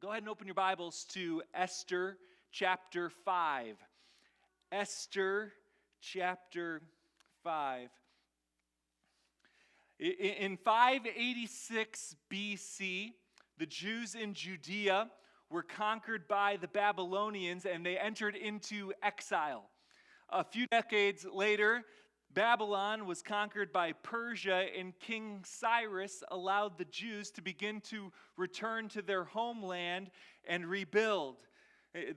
Go ahead and open your Bibles to Esther chapter 5. Esther chapter 5. In 586 BC, the Jews in Judea were conquered by the Babylonians and they entered into exile. A few decades later, Babylon was conquered by Persia, and King Cyrus allowed the Jews to begin to return to their homeland and rebuild.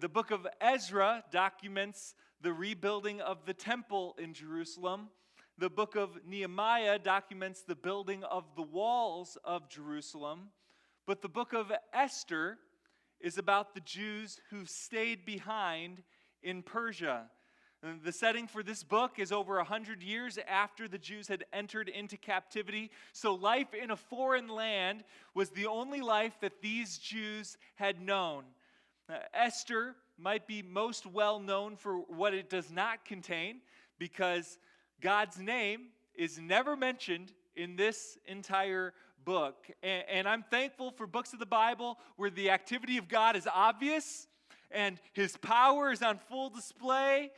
The book of Ezra documents the rebuilding of the temple in Jerusalem. The book of Nehemiah documents the building of the walls of Jerusalem. But the book of Esther is about the Jews who stayed behind in Persia. The setting for this book is over 100 years after the Jews had entered into captivity. So life in a foreign land was the only life that these Jews had known. Esther might be most well known for what it does not contain, because God's name is never mentioned in this entire book. And I'm thankful for books of the Bible where the activity of God is obvious and His power is on full display.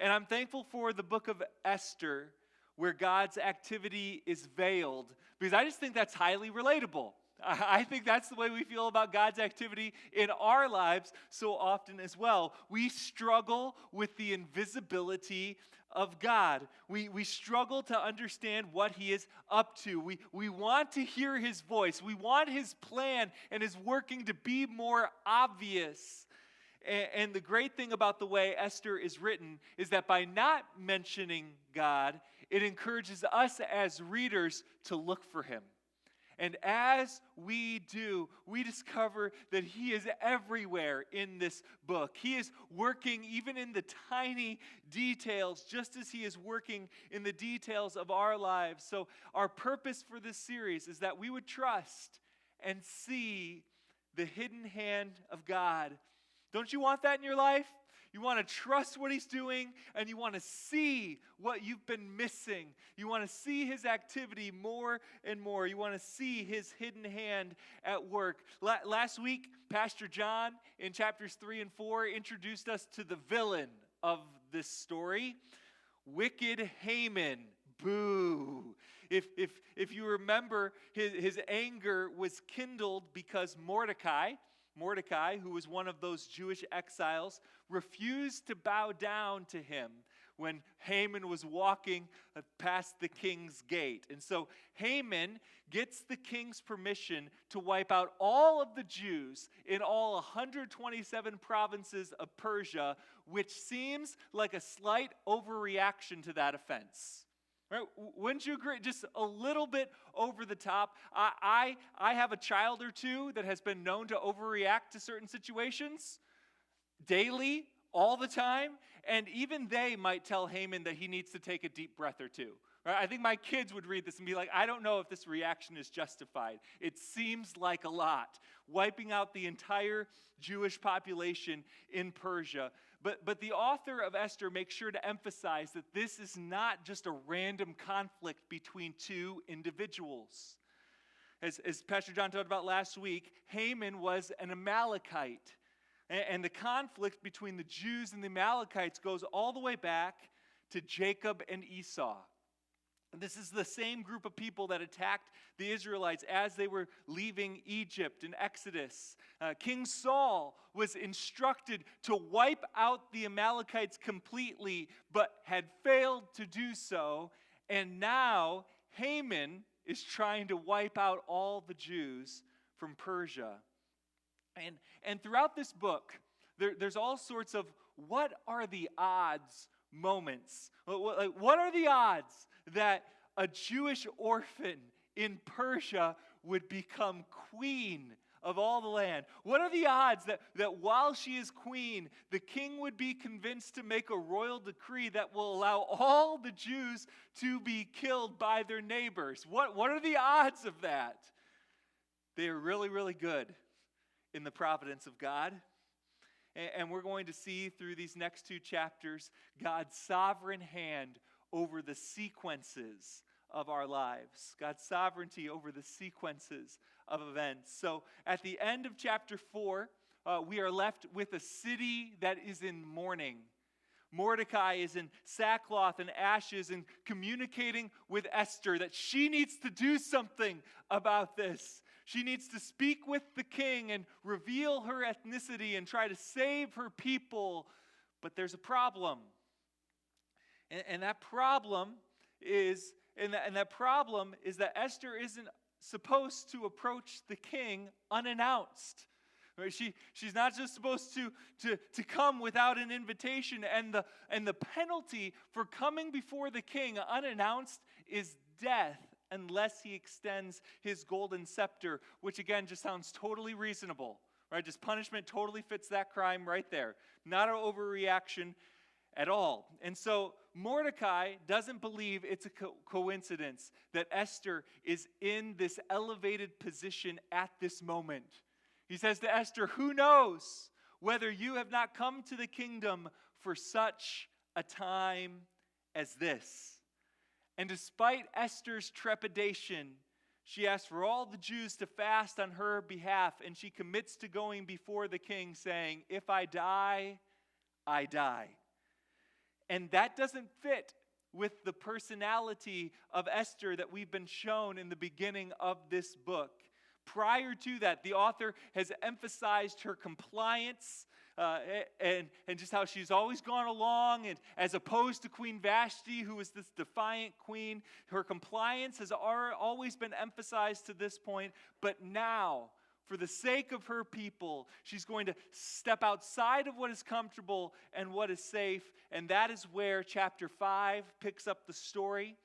And I'm thankful for the book of Esther, where God's activity is veiled, because I just think that's highly relatable. I think that's the way we feel about God's activity in our lives so often as well. We struggle with the invisibility of God. We struggle to understand what He is up to. We want to hear His voice. We want His plan and His working to be more obvious. And the great thing about the way Esther is written is that by not mentioning God, it encourages us as readers to look for Him. And as we do, we discover that He is everywhere in this book. He is working even in the tiny details, just as He is working in the details of our lives. So our purpose for this series is that we would trust and see the hidden hand of God. Don't you want that in your life? You want to trust what He's doing, and you want to see what you've been missing. You want to see His activity more and more. You want to see His hidden hand at work. Last week, Pastor John, in chapters 3 and 4, introduced us to the villain of this story, wicked Haman. Boo. If you remember, his anger was kindled because Mordecai, who was one of those Jewish exiles, refused to bow down to him when Haman was walking past the king's gate. And so Haman gets the king's permission to wipe out all of the Jews in all 127 provinces of Persia, which seems like a slight overreaction to that offense. Right? Wouldn't you agree? Just a little bit over the top. I have a child or two that has been known to overreact to certain situations daily, all the time, and even they might tell Haman that he needs to take a deep breath or two. Right? I think my kids would read this and be like, I don't know if this reaction is justified. It seems like a lot. Wiping out the entire Jewish population in Persia. But the author of Esther makes sure to emphasize that this is not just a random conflict between two individuals. As Pastor John talked about last week, Haman was an Amalekite. And the conflict between the Jews and the Amalekites goes all the way back to Jacob and Esau. This is the same group of people that attacked the Israelites as they were leaving Egypt in Exodus. King Saul was instructed to wipe out the Amalekites completely, but had failed to do so. And now Haman is trying to wipe out all the Jews from Persia. And throughout this book, there's all sorts of what are the odds moments. What are the odds that a Jewish orphan in Persia would become queen of all the land? What are the odds that while she is queen, the king would be convinced to make a royal decree that will allow all the Jews to be killed by their neighbors? What are the odds of that? They are really, really good in the providence of God. And we're going to see through these next two chapters God's sovereign hand over the sequences of our lives. God's sovereignty over the sequences of events. So at the end of chapter 4, we are left with a city that is in mourning. Mordecai is in sackcloth and ashes and communicating with Esther that she needs to do something about this. She needs to speak with the king and reveal her ethnicity and try to save her people. But there's a problem. And that problem is that Esther isn't supposed to approach the king unannounced. Right? She's not just supposed to come without an invitation, and the penalty for coming before the king unannounced is death unless he extends his golden scepter, which again just sounds totally reasonable. Right? Just punishment totally fits that crime right there. Not an overreaction at all. And so Mordecai doesn't believe it's a coincidence that Esther is in this elevated position at this moment. He says to Esther, "Who knows whether you have not come to the kingdom for such a time as this?" And despite Esther's trepidation, she asks for all the Jews to fast on her behalf, and she commits to going before the king, saying, "If I die, I die." And that doesn't fit with the personality of Esther that we've been shown in the beginning of this book. Prior to that, the author has emphasized her compliance and just how she's always gone along, and as opposed to Queen Vashti, who was this defiant queen. Her compliance has always been emphasized to this point, but now, for the sake of her people, she's going to step outside of what is comfortable and what is safe, and that is where chapter 5 picks up the story.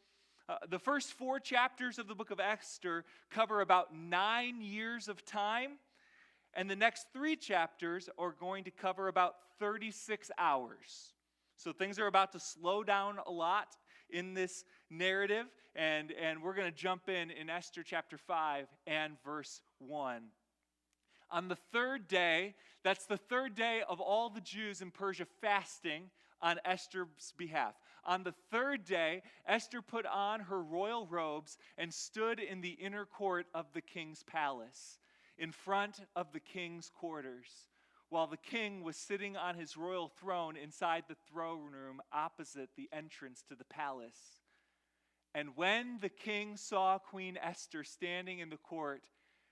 The first 4 chapters of the book of Esther cover about 9 years of time, and the next 3 chapters are going to cover about 36 hours. So things are about to slow down a lot in this narrative, and we're going to jump in Esther chapter 5 and verse 1. On the 3rd day, that's the 3rd day of all the Jews in Persia fasting on Esther's behalf. On the 3rd day, Esther put on her royal robes and stood in the inner court of the king's palace, in front of the king's quarters, while the king was sitting on his royal throne inside the throne room opposite the entrance to the palace. And when the king saw Queen Esther standing in the court,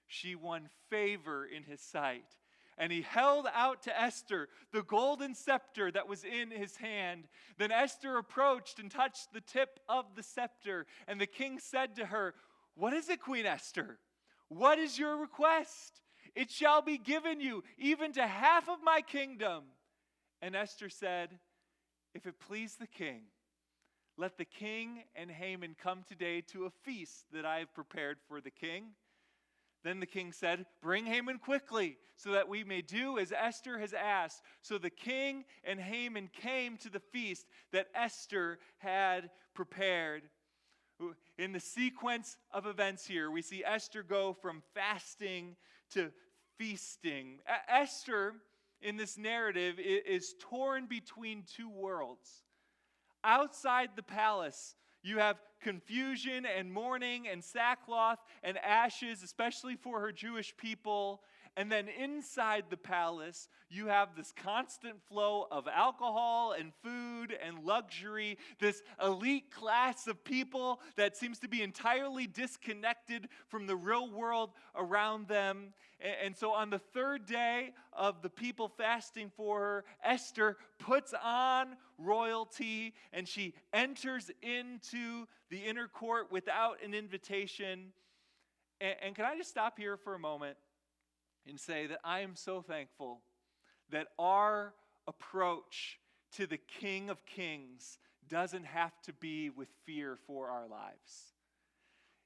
she won favor in his sight. And he held out to Esther the golden scepter that was in his hand. Then Esther approached and touched the tip of the scepter. And the king said to her, "What is it, Queen Esther? What is your request? It shall be given you, even to half of my kingdom." And Esther said, "If it please the king, let the king and Haman come today to a feast that I have prepared for the king." Then the king said, "Bring Haman quickly, so that we may do as Esther has asked." So the king and Haman came to the feast that Esther had prepared. In the sequence of events here, we see Esther go from fasting to feasting. Esther, in this narrative, is torn between 2 worlds. Outside the palace, you have confusion and mourning and sackcloth and ashes, especially for her Jewish people. And then inside the palace, you have this constant flow of alcohol and food and luxury, this elite class of people that seems to be entirely disconnected from the real world around them. And so on the 3rd day of the people fasting for her, Esther puts on royalty and she enters into the inner court without an invitation. And can I just stop here for a moment and say that I am so thankful that our approach to the King of Kings doesn't have to be with fear for our lives,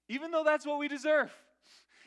even though that's what we deserve.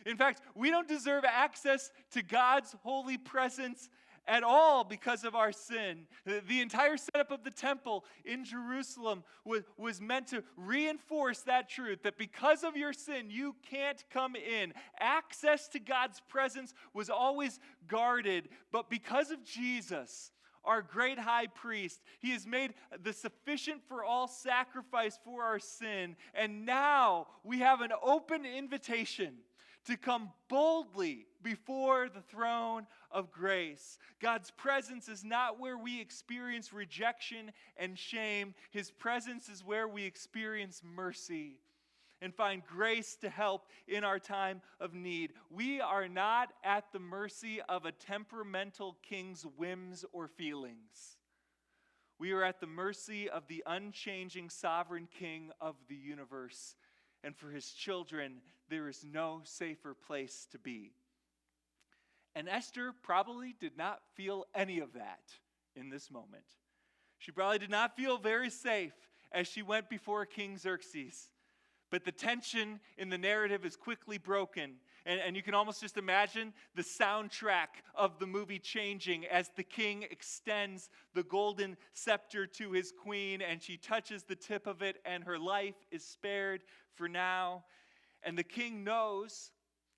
In fact, we don't deserve access to God's holy presence at all because of our sin. The entire setup of the temple in Jerusalem was meant to reinforce that truth, that because of your sin, you can't come in. Access to God's presence was always guarded, but because of Jesus, our great high priest, he has made the sufficient for all sacrifice for our sin, and now we have an open invitation to come boldly before the throne of grace. God's presence is not where we experience rejection and shame. His presence is where we experience mercy and find grace to help in our time of need. We are not at the mercy of a temperamental king's whims or feelings. We are at the mercy of the unchanging sovereign King of the universe. And for his children, there is no safer place to be. And Esther probably did not feel any of that in this moment. She probably did not feel very safe as she went before King Xerxes. But the tension in the narrative is quickly broken. And you can almost just imagine the soundtrack of the movie changing as the king extends the golden scepter to his queen, and she touches the tip of it, and her life is spared for now. And the king knows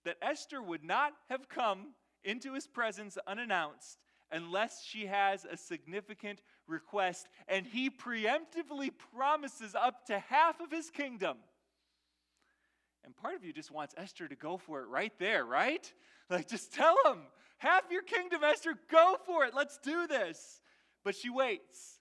that Esther would not have come into his presence unannounced unless she has a significant request. And he preemptively promises up to half of his kingdom. And part of you just wants Esther to go for it right there, right? Like, just tell him, half your kingdom, Esther, go for it. Let's do this. But she waits.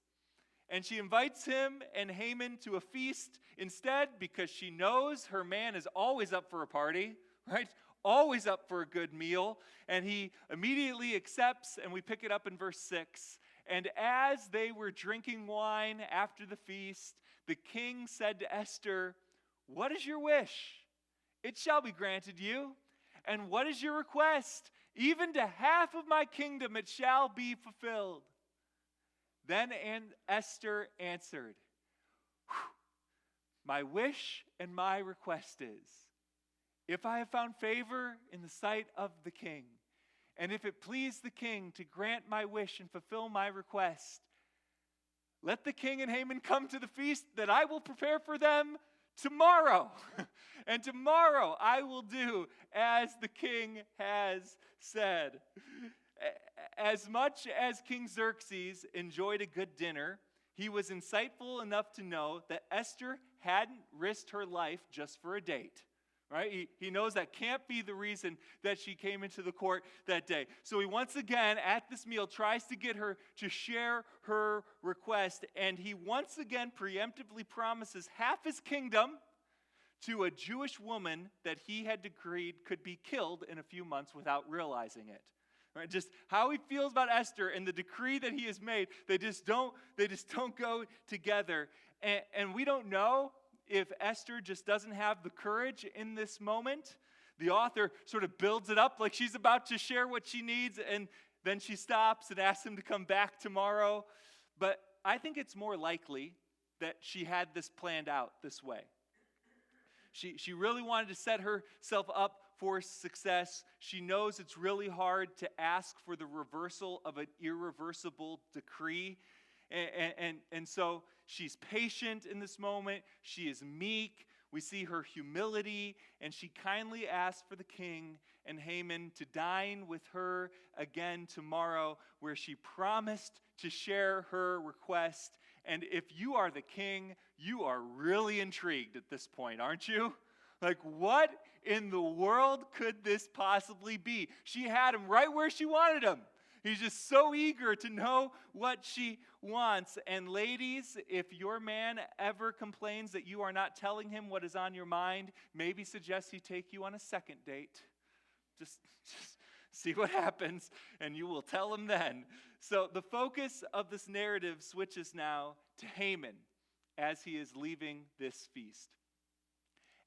And she invites him and Haman to a feast instead because she knows her man is always up for a party, right? Always up for a good meal. And he immediately accepts, and we pick it up in verse 6. And as they were drinking wine after the feast, the king said to Esther, "What is your wish? It shall be granted you. And what is your request? Even to half of my kingdom it shall be fulfilled." Then Esther answered, "My wish and my request is, if I have found favor in the sight of the king, and if it please the king to grant my wish and fulfill my request, let the king and Haman come to the feast that I will prepare for them tomorrow. And tomorrow I will do as the king has said." As much as King Xerxes enjoyed a good dinner, he was insightful enough to know that Esther hadn't risked her life just for a date. Right? He knows that can't be the reason that she came into the court that day. So he once again, at this meal, tries to get her to share her request. And he once again preemptively promises half his kingdom to a Jewish woman that he had decreed could be killed in a few months without realizing it. Right? Just how he feels about Esther and the decree that he has made, they just don't go together. And we don't know if Esther just doesn't have the courage in this moment. The author sort of builds it up like she's about to share what she needs, and then she stops and asks him to come back tomorrow. But I think it's more likely that she had this planned out this way. She really wanted to set herself up for success. She knows it's really hard to ask for the reversal of an irreversible decree. And so she's patient in this moment. She is meek. We see her humility, and she kindly asks for the king and Haman to dine with her again tomorrow, where she promised to share her request. And if you are the king, you are really intrigued at this point, aren't you? Like, what in the world could this possibly be? She had him right where she wanted him. He's just so eager to know what she wants. And ladies, if your man ever complains that you are not telling him what is on your mind, maybe suggest he take you on a second date. Just see what happens, and you will tell him then. So the focus of this narrative switches now to Haman as he is leaving this feast.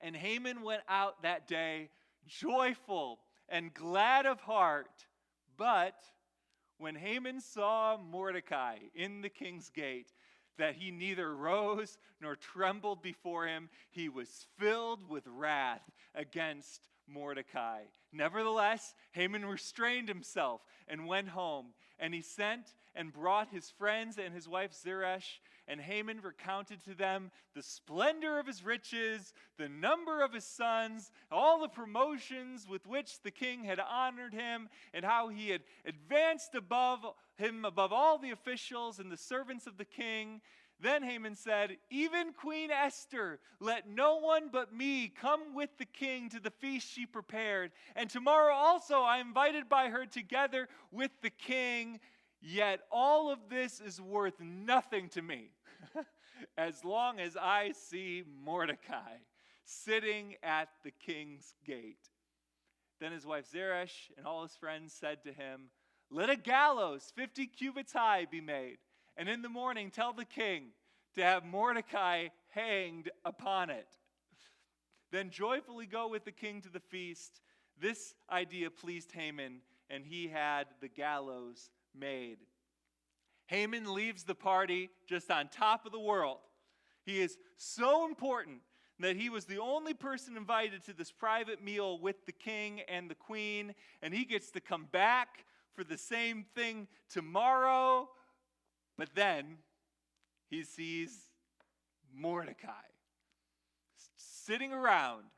And Haman went out that day joyful and glad of heart, but when Haman saw Mordecai in the king's gate, that he neither rose nor trembled before him, he was filled with wrath against Mordecai. Nevertheless, Haman restrained himself and went home, and he sent and brought his friends and his wife Zeresh, and Haman recounted to them the splendor of his riches, the number of his sons, all the promotions with which the king had honored him, and how he had advanced above all the officials and the servants of the king. Then Haman said, "Even Queen Esther, let no one but me come with the king to the feast she prepared. And tomorrow also I am invited by her together with the king. Yet all of this is worth nothing to me as long as I see Mordecai sitting at the king's gate." Then his wife Zeresh and all his friends said to him, "Let a gallows 50 cubits high be made, and in the morning tell the king to have Mordecai hanged upon it. Then joyfully go with the king to the feast." This idea pleased Haman, and he had the gallows made. Haman leaves the party just on top of the world. He is so important that he was the only person invited to this private meal with the king and the queen, and he gets to come back for the same thing tomorrow. But then he sees Mordecai sitting around,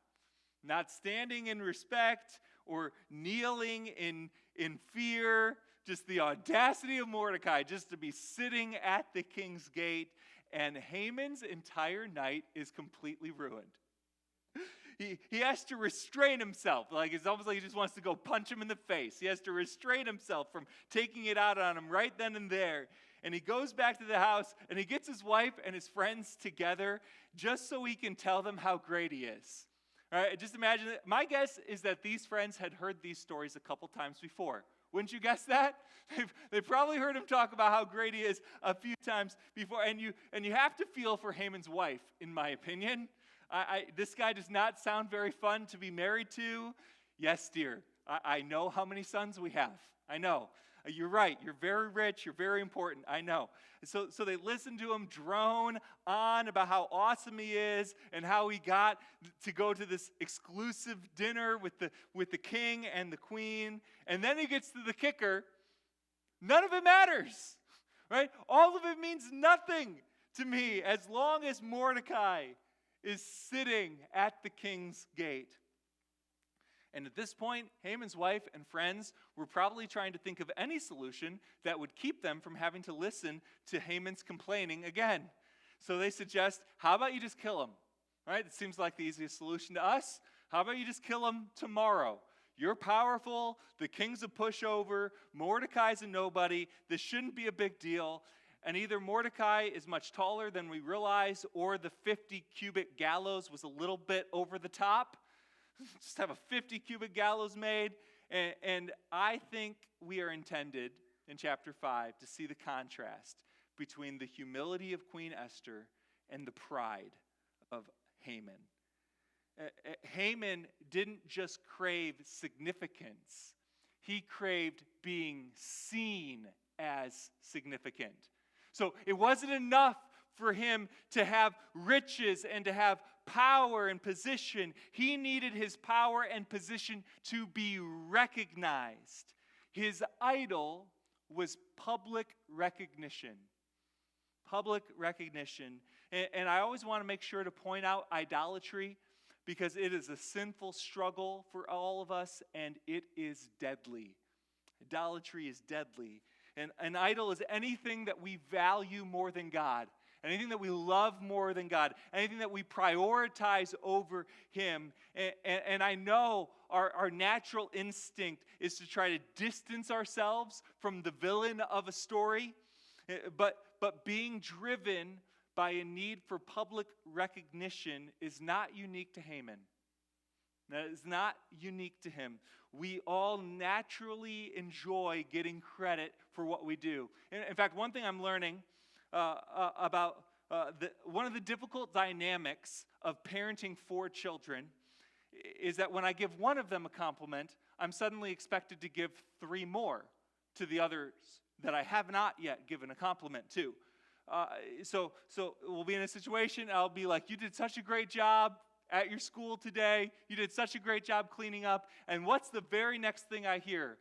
not standing in respect or kneeling in fear. Just the audacity of Mordecai just to be sitting at the king's gate. And Haman's entire night is completely ruined. He has to restrain himself. Like, it's almost like he just wants to go punch him in the face. He has to restrain himself from taking it out on him right then and there. And he goes back to the house, and he gets his wife and his friends together just so he can tell them how great he is. All right, just imagine it. My guess is that these friends had heard these stories a couple times before. Wouldn't you guess that? They've probably heard him talk about how great he is a few times before. And you have to feel for Haman's wife, in my opinion. This guy does not sound very fun to be married to. Yes, dear, I know how many sons we have. I know. You're right. You're very rich. You're very important. I know. So they listen to him drone on about how awesome he is and how he got to go to this exclusive dinner with the king and the queen. And then he gets to the kicker. None of it matters, right? All of it means nothing to me as long as Mordecai is sitting at the king's gate. And at this point, Haman's wife and friends were probably trying to think of any solution that would keep them from having to listen to Haman's complaining again. So they suggest, how about you just kill him? Right? It seems like the easiest solution to us. How about you just kill him tomorrow? You're powerful. The king's a pushover. Mordecai's a nobody. This shouldn't be a big deal. And either Mordecai is much taller than we realize, or the 50-cubit gallows was a little bit over the top. Just have a 50-cubit gallows made. And I think we are intended in chapter 5 to see the contrast between the humility of Queen Esther and the pride of Haman. Haman didn't just crave significance. He craved being seen as significant. So it wasn't enough for him to have riches and to have power and position. He needed his power and position to be recognized. His idol was public recognition. Public recognition. And I always want to make sure to point out idolatry, because it is a sinful struggle for all of us, and it is deadly. Idolatry is deadly. And an idol is anything that we value more than God, anything that we love more than God, anything that we prioritize over Him. And I know our natural instinct is to try to distance ourselves from the villain of a story, but being driven by a need for public recognition is not unique to Haman. That is not unique to him. We all naturally enjoy getting credit for what we do. In fact, one thing I'm learning about one of the difficult dynamics of parenting 4 children is that when I give one of them a compliment, I'm suddenly expected to give 3 more to the others that I have not yet given a compliment to. So we'll be in a situation, I'll be like, you did such a great job at your school today. You did such a great job cleaning up. And what's the very next thing I hear?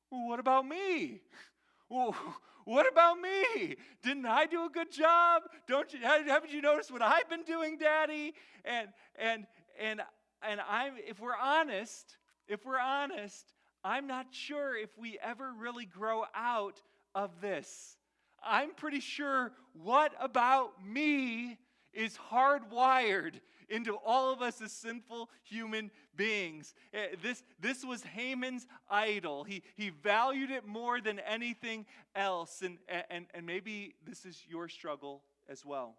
Well, what about me? Well, what about me? Didn't I do a good job? Haven't you noticed what I've been doing, Daddy? And if we're honest, I'm not sure if we ever really grow out of this. I'm pretty sure what about me is hardwired into all of us as sinful human beings. This was Haman's idol. He valued it more than anything else. And maybe this is your struggle as well.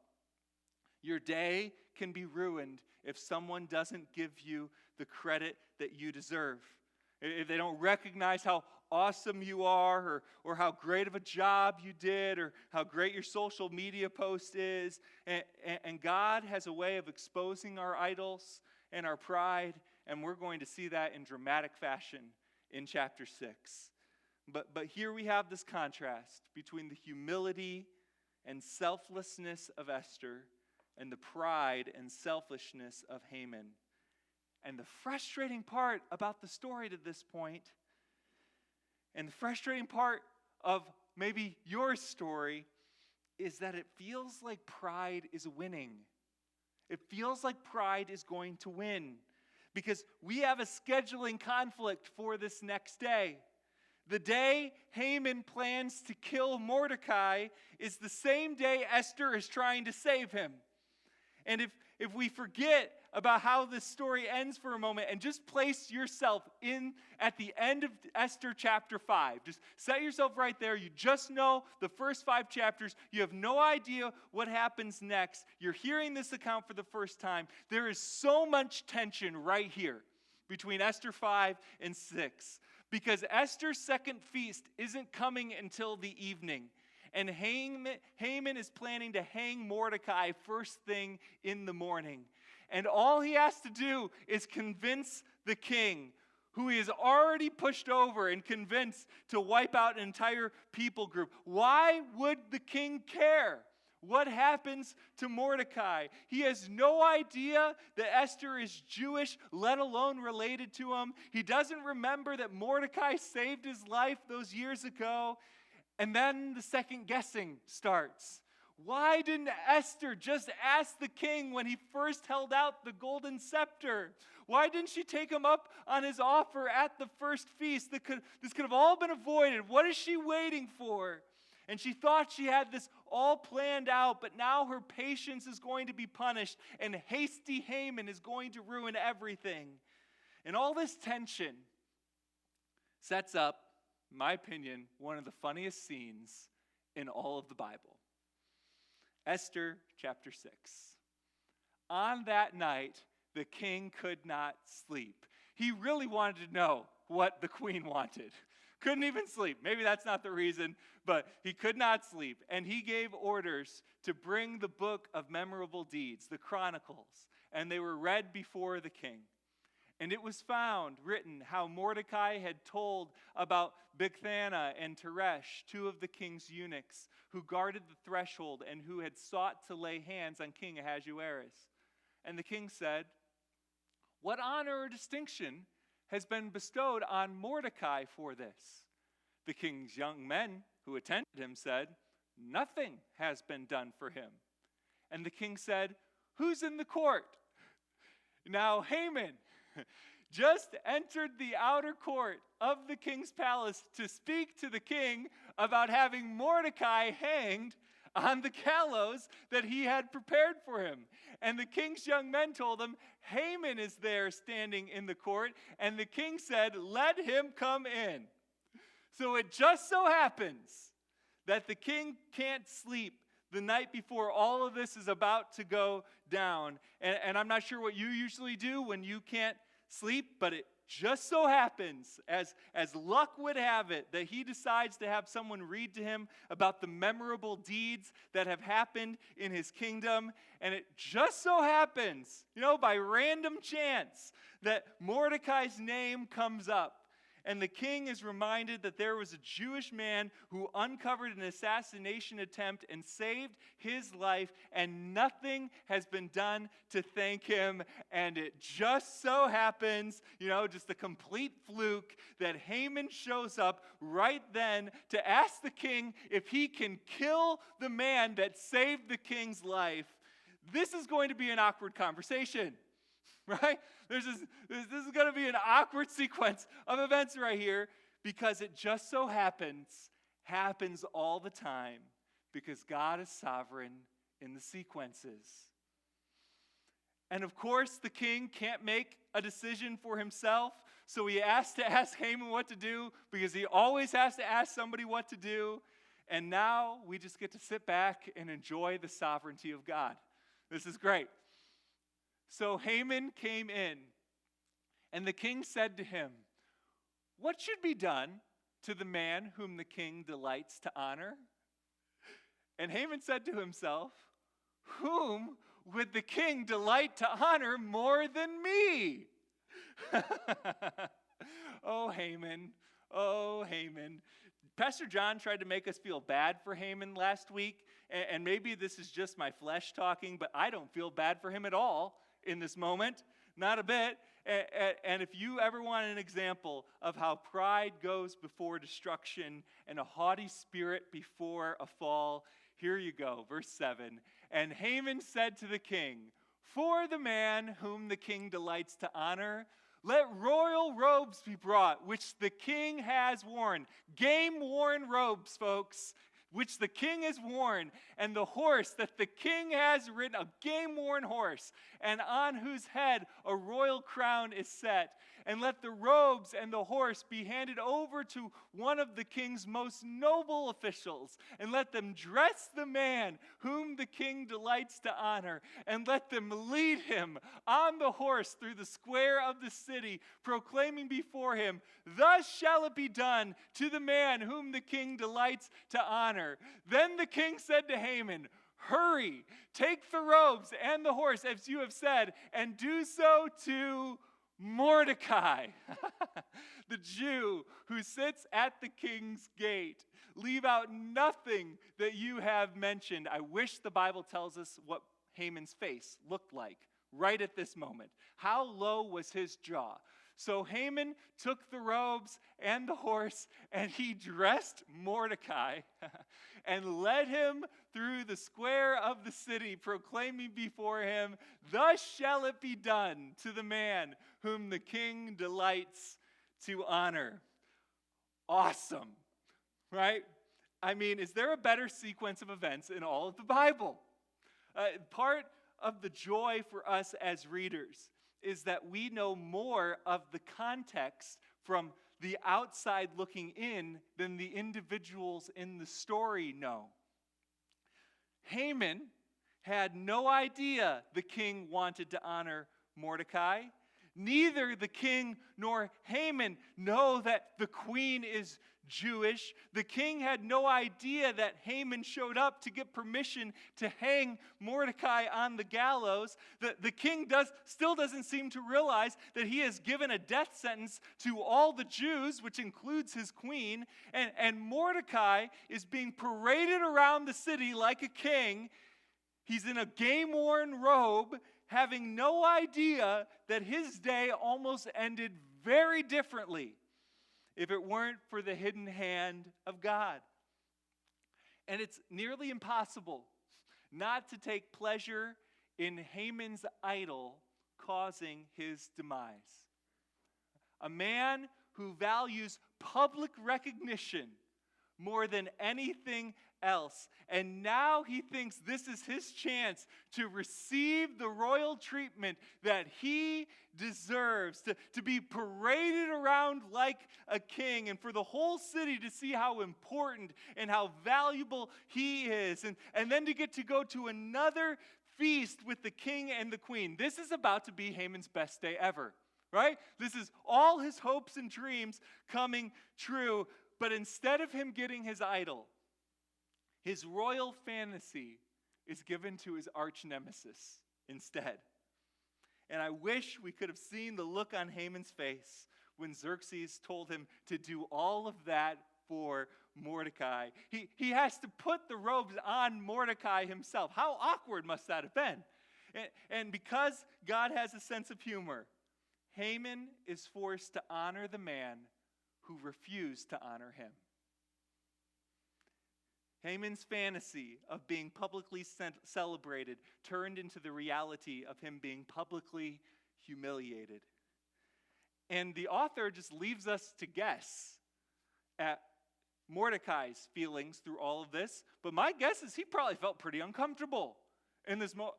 Your day can be ruined if someone doesn't give you the credit that you deserve. If they don't recognize how awesome you are, or how great of a job you did, or how great your social media post is. And God has a way of exposing our idols and our pride, and we're going to see that in dramatic fashion in chapter 6. But here we have this contrast between the humility and selflessness of Esther and the pride and selfishness of Haman. And the frustrating part about the story to this point, and the frustrating part of maybe your story, is that it feels like pride is winning. It feels like pride is going to win, because we have a scheduling conflict for this next day. The day Haman plans to kill Mordecai is the same day Esther is trying to save him. And if we forget about how this story ends for a moment and just place yourself in at the end of Esther chapter 5. Just set yourself right there. You just know the first 5 chapters. You have no idea what happens next. You're hearing this account for the first time. There is so much tension right here between Esther 5 and 6. Because Esther's second feast isn't coming until the evening. And Haman is planning to hang Mordecai first thing in the morning. And all he has to do is convince the king, who he has already pushed over and convinced to wipe out an entire people group. Why would the king care what happens to Mordecai? He has no idea that Esther is Jewish, let alone related to him. He doesn't remember that Mordecai saved his life those years ago. And then the second guessing starts. Why didn't Esther just ask the king when he first held out the golden scepter? Why didn't she take him up on his offer at the first feast? This could have all been avoided. What is she waiting for? And she thought she had this all planned out, but now her patience is going to be punished, and hasty Haman is going to ruin everything. And all this tension sets up, in my opinion, one of the funniest scenes in all of the Bible. Esther chapter 6. On that night, the king could not sleep. He really wanted to know what the queen wanted. Couldn't even sleep. Maybe that's not the reason, but he could not sleep. And he gave orders to bring the book of memorable deeds, the Chronicles, and they were read before the king. And it was found, written, how Mordecai had told about Bigthana and Zeresh, 2 of the king's eunuchs, who guarded the threshold and who had sought to lay hands on King Ahasuerus. And the king said, "What honor or distinction has been bestowed on Mordecai for this?" The king's young men who attended him said, "Nothing has been done for him." And the king said, "Who's in the court?" Now Haman just entered the outer court of the king's palace to speak to the king about having Mordecai hanged on the gallows that he had prepared for him. And the king's young men told him, "Haman is there standing in the court." And the king said, "Let him come in." So it just so happens that the king can't sleep the night before all of this is about to go down. And I'm not sure what you usually do when you can't sleep, but it just so happens, as luck would have it, that he decides to have someone read to him about the memorable deeds that have happened in his kingdom. And it just so happens, by random chance, that Mordecai's name comes up. And the king is reminded that there was a Jewish man who uncovered an assassination attempt and saved his life, and nothing has been done to thank him. And it just so happens, just a complete fluke, that Haman shows up right then to ask the king if he can kill the man that saved the king's life. This is going to be an awkward conversation. Right? This is going to be an awkward sequence of events right here, because it just so happens all the time because God is sovereign in the sequences. And of course, the king can't make a decision for himself, so he has to ask Haman what to do, because he always has to ask somebody what to do. And now we just get to sit back and enjoy the sovereignty of God. This is great. So Haman came in, and the king said to him, "What should be done to the man whom the king delights to honor?" And Haman said to himself, "Whom would the king delight to honor more than me?" Oh, Haman. Oh, Haman. Pastor John tried to make us feel bad for Haman last week, and maybe this is just my flesh talking, but I don't feel bad for him at all in this moment, not a bit. And if you ever want an example of how pride goes before destruction and a haughty spirit before a fall, here you go, verse 7. And Haman said to the king, "For the man whom the king delights to honor, let royal robes be brought, which the king has worn." Game-worn robes, folks, which the king has worn, and the horse that the king has ridden, a game-worn horse, and on whose head a royal crown is set. And let the robes and the horse be handed over to one of the king's most noble officials, and let them dress the man whom the king delights to honor, and let them lead him on the horse through the square of the city, proclaiming before him, "Thus shall it be done to the man whom the king delights to honor." Then the king said to Haman, "Hurry, take the robes and the horse, as you have said, and do so to Mordecai, the Jew who sits at the king's gate. Leave out nothing that you have mentioned." I wish the Bible tells us what Haman's face looked like right at this moment. How low was his jaw? So Haman took the robes and the horse, and he dressed Mordecai and led him through the square of the city, proclaiming before him, "Thus shall it be done to the man whom the king delights to honor." Awesome, right? I mean, is there a better sequence of events in all of the Bible? Part of the joy for us as readers is that we know more of the context from the outside looking in than the individuals in the story know. Haman had no idea the king wanted to honor Mordecai. Neither the king nor Haman know that the queen is Jewish. The king had no idea that Haman showed up to get permission to hang Mordecai on the gallows. The king still doesn't seem to realize that he has given a death sentence to all the Jews, which includes his queen. And Mordecai is being paraded around the city like a king. He's in a game-worn robe, having no idea that his day almost ended very differently if it weren't for the hidden hand of God. And it's nearly impossible not to take pleasure in Haman's idol causing his demise. A man who values public recognition more than anything else. And now he thinks this is his chance to receive the royal treatment that he deserves, to be paraded around like a king, and for the whole city to see how important and how valuable he is, and then to get to go to another feast with the king and the queen. This is about to be Haman's best day ever, right? This is all his hopes and dreams coming true. But instead of him getting his idol, his royal fantasy is given to his arch nemesis instead. And I wish we could have seen the look on Haman's face when Xerxes told him to do all of that for Mordecai. He has to put the robes on Mordecai himself. How awkward must that have been? And because God has a sense of humor, Haman is forced to honor the man who refused to honor him. Haman's fantasy of being publicly celebrated turned into the reality of him being publicly humiliated. And the author just leaves us to guess at Mordecai's feelings through all of this, but my guess is he probably felt pretty uncomfortable in this moment.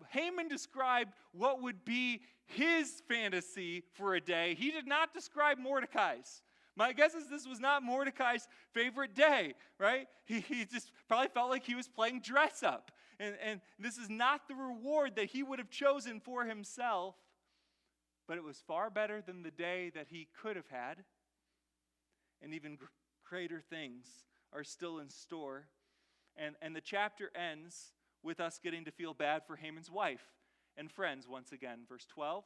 Haman described what would be his fantasy for a day. He did not describe Mordecai's. My guess is this was not Mordecai's favorite day, right? He just probably felt like he was playing dress up. And this is not the reward that he would have chosen for himself, but it was far better than the day that he could have had. And even greater things are still in store. And the chapter ends with us getting to feel bad for Haman's wife and friends once again. Verse 12.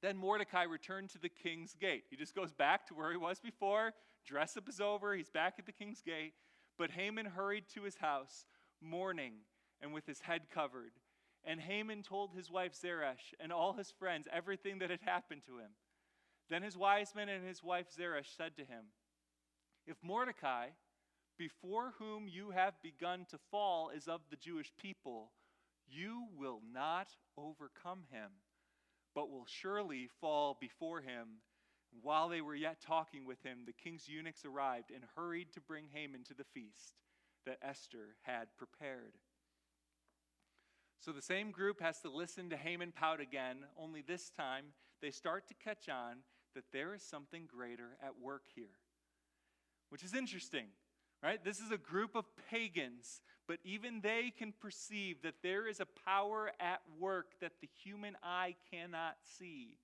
Then Mordecai returned to the king's gate. He just goes back to where he was before. Dress up is over. He's back at the king's gate. But Haman hurried to his house, mourning and with his head covered. And Haman told his wife Zeresh and all his friends everything that had happened to him. Then his wise men and his wife Zeresh said to him, if Mordecai, before whom you have begun to fall, is of the Jewish people, you will not overcome him, but will surely fall before him. While they were yet talking with him, the king's eunuchs arrived and hurried to bring Haman to the feast that Esther had prepared. So the same group has to listen to Haman pout again, only this time they start to catch on that there is something greater at work here. Which is interesting, right? This is a group of pagans, but even they can perceive that there is a power at work that the human eye cannot see.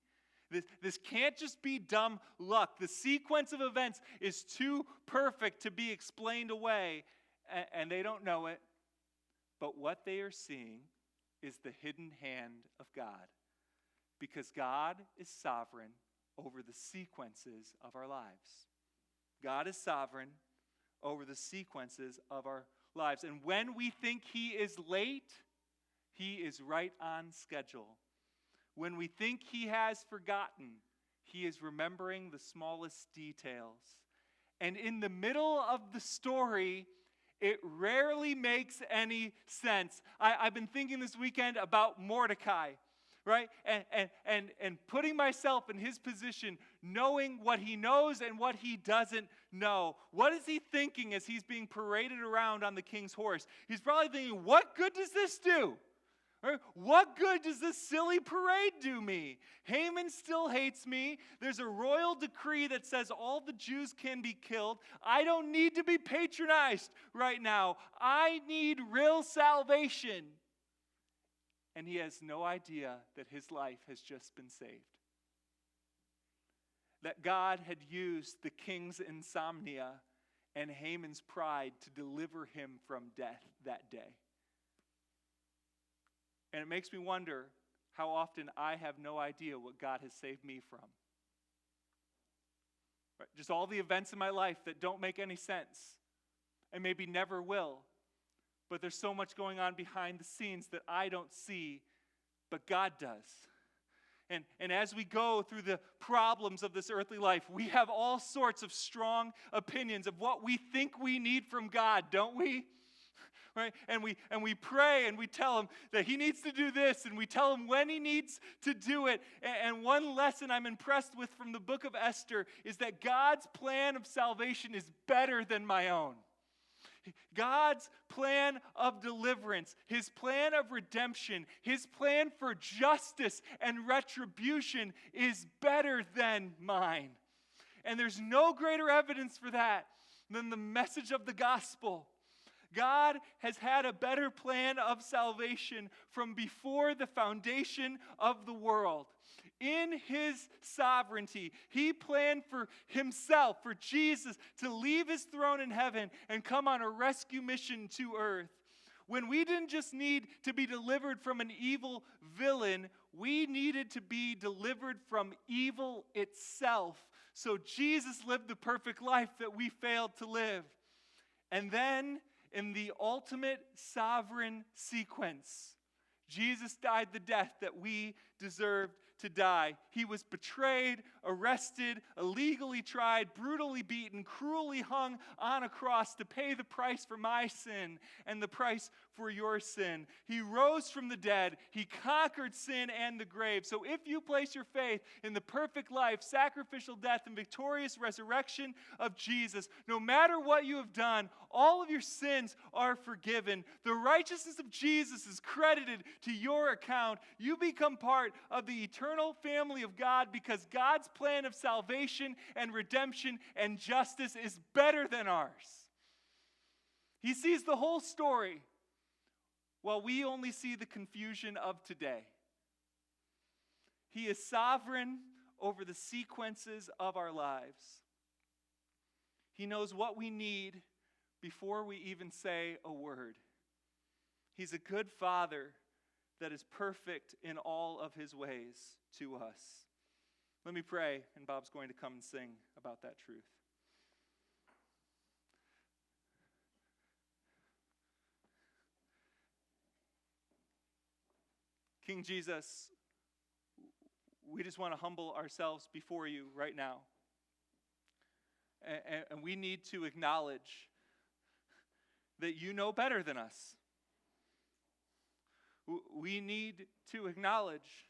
This can't just be dumb luck. The sequence of events is too perfect to be explained away, and they don't know it. But what they are seeing is the hidden hand of God, because God is sovereign over the sequences of our lives. God is sovereign over the sequences of our lives. And when we think he is late, he is right on schedule. When we think he has forgotten, he is remembering the smallest details. And in the middle of the story, it rarely makes any sense. I've been thinking this weekend about Mordecai, right? And putting myself in his position, knowing what he knows and what he doesn't know. What is he thinking as he's being paraded around on the king's horse? He's probably thinking, what good does this do? Right? What good does this silly parade do me? Haman still hates me. There's a royal decree that says all the Jews can be killed. I don't need to be patronized right now. I need real salvation. And he has no idea that his life has just been saved. That God had used the king's insomnia and Haman's pride to deliver him from death that day. And it makes me wonder how often I have no idea what God has saved me from. Right? Just all the events in my life that don't make any sense and maybe never will. But there's so much going on behind the scenes that I don't see, but God does. And as we go through the problems of this earthly life, we have all sorts of strong opinions of what we think we need from God, don't we? Right? And we pray and we tell him that he needs to do this, and we tell him when he needs to do it. And one lesson I'm impressed with from the book of Esther is that God's plan of salvation is better than my own. God's plan of deliverance, his plan of redemption, his plan for justice and retribution is better than mine. And there's no greater evidence for that than the message of the gospel. God has had a better plan of salvation from before the foundation of the world. In his sovereignty, he planned for himself, for Jesus, to leave his throne in heaven and come on a rescue mission to earth. When we didn't just need to be delivered from an evil villain, we needed to be delivered from evil itself. So Jesus lived the perfect life that we failed to live. And then, in the ultimate sovereign sequence, Jesus died the death that we deserved to die. He was betrayed, arrested, illegally tried, brutally beaten, cruelly hung on a cross to pay the price for my sin and the price for your sin. He rose from the dead. He conquered sin and the grave. So if you place your faith in the perfect life, sacrificial death, and victorious resurrection of Jesus, no matter what you have done, all of your sins are forgiven. The righteousness of Jesus is credited to your account. You become part of the eternal family of God because God's plan of salvation and redemption and justice is better than ours. He sees the whole story while we only see the confusion of today. He is sovereign over the sequences of our lives. He knows what we need before we even say a word. He's a good Father that is perfect in all of his ways to us. Let me pray, and Bob's going to come and sing about that truth. King Jesus, we just want to humble ourselves before you right now. And we need to acknowledge that you know better than us. We need to acknowledge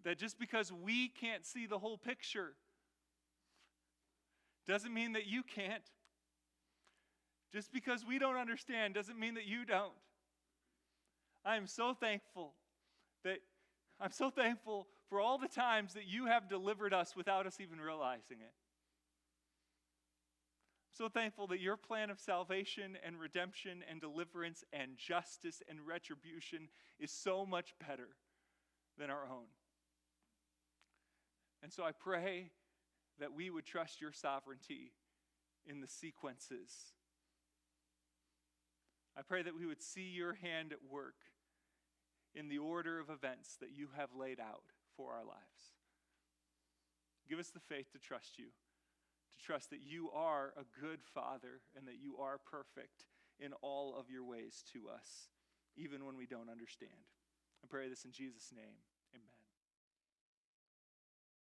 that just because we can't see the whole picture doesn't mean that you can't. Just because we don't understand doesn't mean that you don't. I'm so thankful for all the times that you have delivered us without us even realizing it. I'm so thankful that your plan of salvation and redemption and deliverance and justice and retribution is so much better than our own. And so I pray that we would trust your sovereignty in the sequences. I pray that we would see your hand at work in the order of events that you have laid out for our lives. Give us the faith to trust you, to trust that you are a good Father and that you are perfect in all of your ways to us, even when we don't understand. I pray this in Jesus' name.